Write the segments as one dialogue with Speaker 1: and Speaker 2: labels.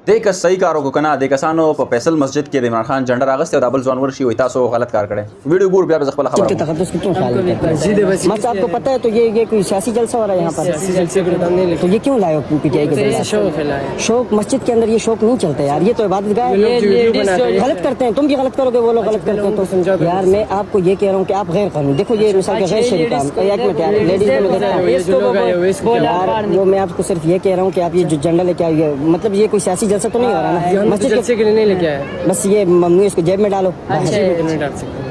Speaker 1: دې که صحیح کار وکړو کنه د کسانو په فیصل مسجد کې د عمران خان جنډر اغسته او د بل ځوان ورشي وي تاسو غلط کار کړی ویډیو ګور بیا خپل خبره
Speaker 2: के तकद्दुस को क्यों ख्याल करते हैं? आपको पता है तो ये कोई सियासी जलसा हो रहा है यहाँ पर, तो ये क्यों लाए हो पीटीआई के जलसा? शौक मस्जिद के अंदर ये शौक नहीं चलता यार, ये तो इबादत गाह है, गलत करते हैं, तुम भी गलत करोगे वो लोग गलत करते हैं तो यार मैं आपको ये कह रहा हूँ कि आप गैर कानूनी देखो ये मिसाल के गैर शरीफ काम एक मिनट यार लेडीज को मैं देखता हूँ यार, वो मैं आपको सिर्फ ये कह रहा हूँ कि आप ये जो झंडा लेके आइए मतलब ये कोई सियासी जलसा तो नहीं हो रहा ना मस्जिद के लिए नहीं लेके आए, बस ये मम्मी इसको जेब में डालो, नहीं डाल सकते,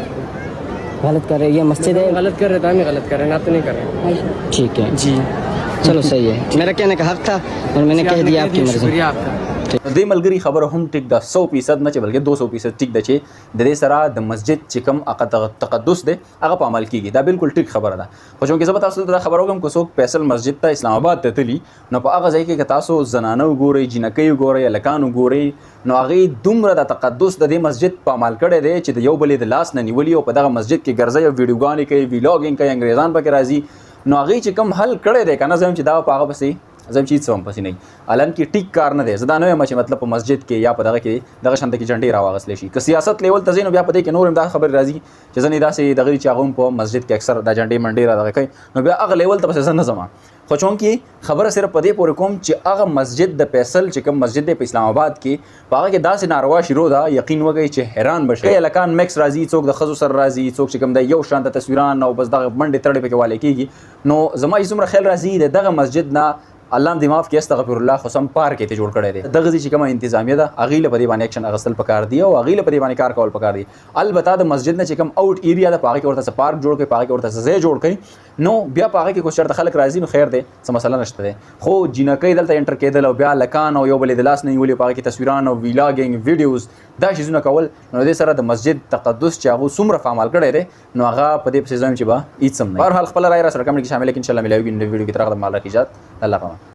Speaker 2: गलत कर रहे ये मस्जिद है, गलत कर रहे तो हम गलत कर रहे हैं, आप तो नहीं कर रहे। ठीक है जी चलो सही है, मेरा कहने का हक था और मैंने कह दिया, आपकी मर्जी आपका।
Speaker 1: د ملګری خبره هم ټیک ده 100% نه چې بلکې 200% ټیک ده چې د دې سره د مسجد چې کوم تقدس دی هغه په عمل کیږي دا بالکل ټیک خبره ده خو چونکې زه به تاسو ته دا خبره وکړم که څوک فیصل مسجد ته اسلام آباد ته تلي نو په هغه ځای کې که تاسو زنانه وګورئ جنکۍ وګورئ هلکان وګورئ نو هغې دومره د تقدس د دې مسجد په عمل کړی دی چې د یو بل د لاس نه نیولي او په دغه مسجد کې ګرځئ او ویډیوګانې کوي ویلاګینګ کوي انګریزان پکې راځي نو هغې چې کوم حل کړی دی که نه زه هم چې دا په هغه پسې زم چیز سم پسې نه الان کې ټیک کار نه دی زه دا نه وایم چې مطلب په مسجد کې یا په دغه کې دغه شانته کې جنډې راواغستلی شي که سیاست لیول ته ځئ نو بیا په دې کې نور هم دا خبرې راځي چې ځینې داسې دغه چې هغه هم په مسجد کې اکثر دا جنډې منډې را دغه کوي نو بیا هغه لیول ته پسې زه نه ځم خو چونکې خبره صرف په دې پورې کوم چې هغه مسجد د فیصل چې کوم مسجد دی په اسلام آباد کې په هغه کې داسې ناروا شروع ده یقین وکړئ چې حیران بشئ هلکان میکس راځي څوک د ښځو سره راځي څوک چې کوم دی یو شانته تصویران او بس دغه منډې تړې پکې والې کېږي نو زما چې څومره خیال راځي د دغه مسجد نه الله دې معاف کړي استغفر الله خو سم پارک یې جوړ کړی دی دغه چې کومه انتظامیه ده هغې له په دې باندې اکشن اخیستل پکار دي او هغې له په دې باندې کار کول پکار دي البته د مسجد نه چې کوم آوټ ایریا ده په هغې کې ورته څه پارک جوړ کړئ په هغې کې ورته څه ځای جوړ کړئ نو بیا په هغې کې کوم چېرته خلک راځي نو خیر دی څه مسله نشته دی خو جینکۍ دلته انټر کېدل او بیا هلکان او یو بل یې د لاس نه نیولي په هغې کې تصویران او ویلاګینګ ویډیوز دا شیزونه کول نو دې سره د مسجد تقدس چې هغو څومره په عمل کړی دی نو هغه په دې پسې ځم چې به هېڅ هم نه بهرحال خپله رایه را سره کمنټ کې شامله کړئ انشاءالله ملاویږي نو ویډیو کې تر هغه د مال راکې ایجاد الله پامان